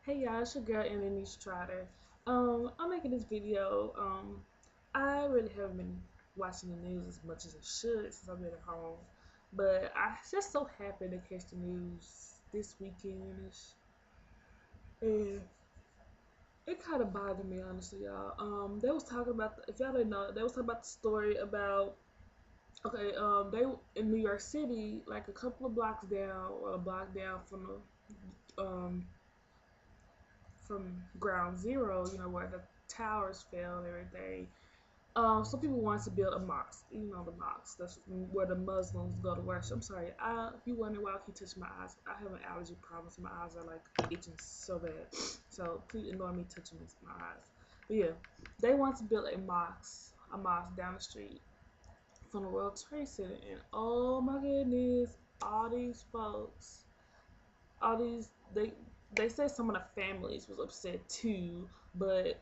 Hey y'all, it's your girl Denise Trotter. I'm making this video. I really haven't been watching the news as much as I should since I've been at home, but I just so happened to catch the news this weekend, and it kind of bothered me honestly, y'all. They was talking about if y'all didn't know, they was talking about the story about they in New York City, like a couple of blocks down or a block down from the from ground zero, where the towers fell and everything. Some people wanted to build a mosque. You know the mosque. That's where the Muslims go to worship. I'm sorry. If you wonder why I keep touching my eyes, I have an allergy problem, so my eyes are like itching so bad. So please ignore me touching my eyes. But yeah, they want to build a mosque down the street from the World Trade Center, and oh my goodness, all these folks, all these they said some of the families was upset too, but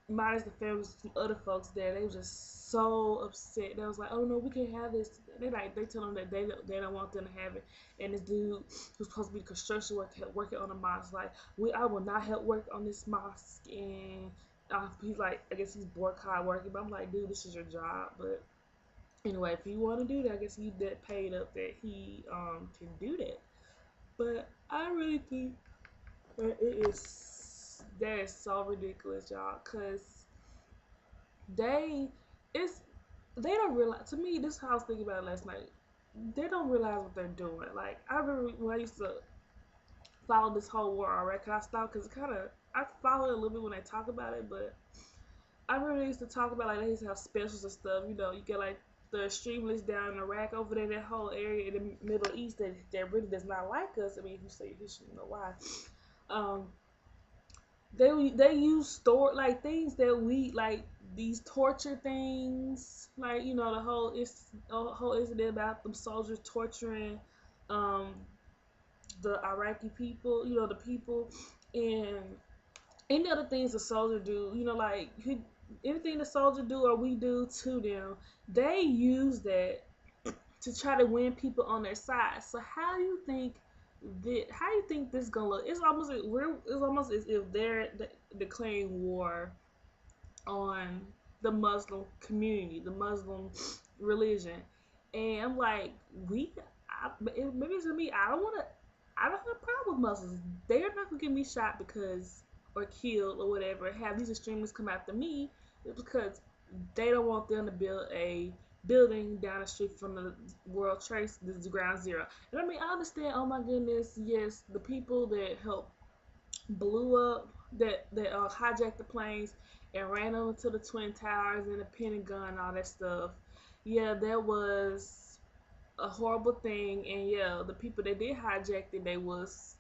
minus the families, some other folks there, they were just so upset. They was like, "Oh no, we can't have this." They tell them that they don't want them to have it. And this dude who's supposed to be construction worker working on the mosque like, I will not help work on this mosque. And he's like, I guess he's boycott working. But I'm like, dude, this is your job. But anyway, if you want to do that, I guess he that paid up that he can do that. But I really think that is so ridiculous, y'all, cause they it's they don't realize. To me, this is how I was thinking about it last night. They don't realize what they're doing. Like I remember when I used to follow this whole war already. Cause I stopped because I follow it a little bit when they talk about it, but I remember they used to talk about like they used to have specials and stuff. You get like the extremists down in Iraq over there, that whole area in the Middle East that really does not like us. I mean, if you say history, you know why. Um, they use store like things that we like these torture things like the whole incident about them soldiers torturing um the Iraqi people, the people, and any other things the soldier do, anything the soldier do or we do to them, they use that to try to win people on their side. So how do you think this gonna look? It's almost as if they're declaring war on the Muslim community, the Muslim religion, and I'm like, maybe it's me. I don't have a problem with Muslims. They're not gonna get me shot because or killed or whatever. Have these extremists come after me because they don't want them to build a building down the street from the World Trade, this is ground zero. And I mean, I understand. Oh my goodness, yes, the people that helped blew up that hijacked the planes and ran over to the Twin Towers and the Pentagon and all that stuff. Yeah, that was a horrible thing, and yeah, the people that did hijack it, they was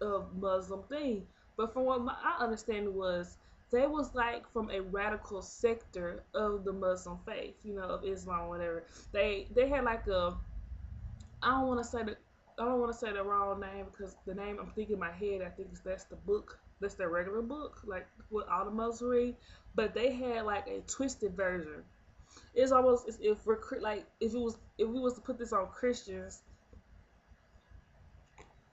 a Muslim thing. But from what I understand was they was like from a radical sector of the Muslim faith, of Islam, whatever. They had like a I don't want to say the I don't want to say the wrong name because the name I'm thinking in my head, I think that's the book. That's their regular book, like what all the Muslims read. But they had like a twisted version. It's almost as if we're like if we was to put this on Christians.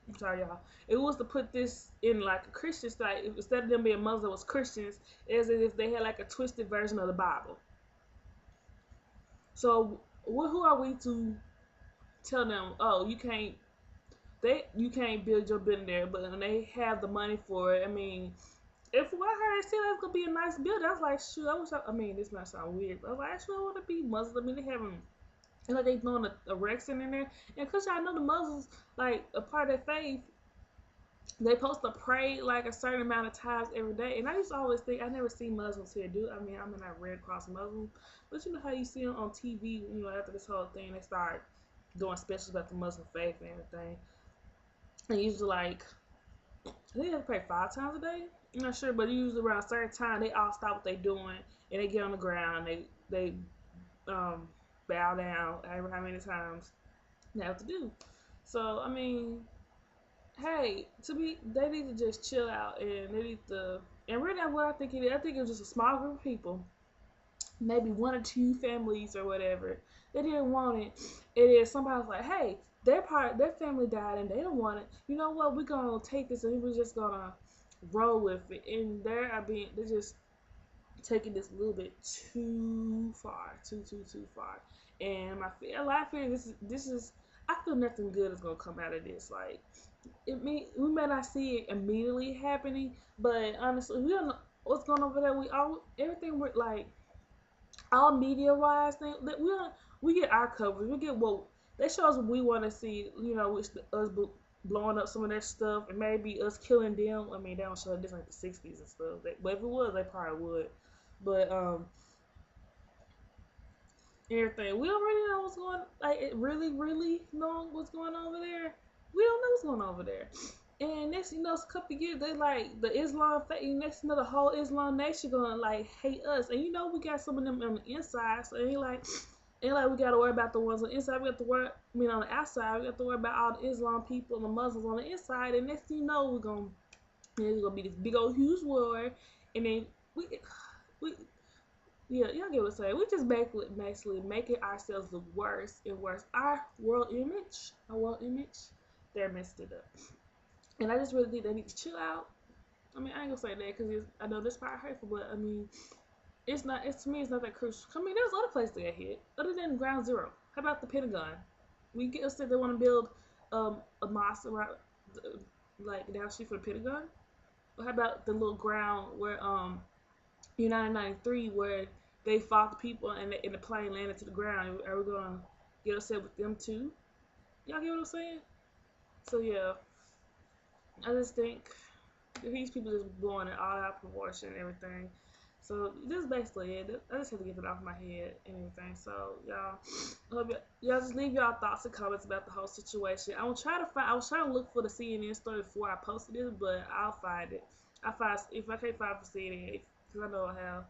I'm sorry, y'all. If it was to put this in like a Christian style, instead of them being Muslim, it was Christians. It's as if they had like a twisted version of the Bible. So who are we to tell them? Oh, you can't build your building there, but when they have the money for it, I mean, if what I heard they said that's gonna be a nice building, I was like, shoot, I mean, this might sound weird, but I was like, actually, I want to be Muslim. I mean, they having, like they doing a Rexing in there, and cause y'all know the Muslims, like a part of their faith, they supposed to pray like a certain amount of times every day. And I used to always think I never see Muslims here do. I mean, I'm not Red Cross Muslim, but you know how you see them on TV. After this whole thing, they start doing specials about the Muslim faith and everything. And usually like they have to pray 5 times a day. I'm not sure, but usually around a certain time, they all stop what they doing and they get on the ground. They um, bow down. However how many times they have to do. So I mean, hey, they need to just chill out and they need to. And really, what I think it is, I think it was just a small group of people, maybe one or two families or whatever. They didn't want it. It is somebody's like, hey, their family died and they don't want it. You know what? We're gonna take this and we're just gonna roll with it. And they're just taking this a little bit too far, too far. And a lot of fear this is. I feel nothing good is gonna come out of this. Like we may not see it immediately happening, but honestly, we don't know what's going on over there. We all everything we're like all media wise thing that we get our coverage. We get what they show us what we want to see. You know, which us blowing up some of that stuff and maybe us killing them. I mean, they don't show this like the '60s and stuff. But if it was, they probably would. But everything we don't really know what's going. Like, it really know what's going on over there. We don't know what's going on over there. And next, a couple of years, they like the Islam. Next, the whole Islam nation gonna like hate us. And we got some of them on the inside. So ain't like we gotta worry about the ones on the inside. We got to worry. I mean, on the outside, we got to worry about all the Islam people and the Muslims on the inside. And next thing you know, there's gonna be this big old huge war. And then we yeah, y'all get what I'm saying. We just basically making ourselves look worse and worse. Our world image, they're messed it up. And I just really think they need to chill out. I mean, I ain't gonna say that because I know this part hurtful, but I mean, it's not. It's to me, it's not that crucial. I mean, there's other places that get hit other than Ground Zero. How about the Pentagon? We get upset they want to build a mosque around, like down the street for the Pentagon. Or how about the little ground where United 93 where they fought the people and the plane landed to the ground? Are we gonna get upset with them too? Y'all get what I'm saying? So yeah, I just think these people just blowing it all out of proportion and everything. So this is basically it. I just had to get it off my head and everything. So y'all just leave y'all thoughts and comments about the whole situation. I was trying to look for the CNN story before I posted it, but I'll find it. If I can't find it for CNN, because I know I have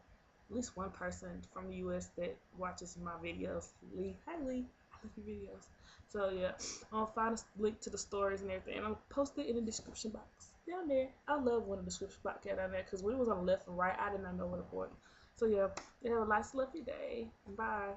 at least one person from the U.S. that watches my videos. Lee, hi Lee, I love your videos. So yeah, I'll find a link to the stories and everything, and I'll post it in the description box down there. I love when the description box got down there because when it was on the left and right, I did not know where to point. So yeah, you have a nice, lovely day. Bye.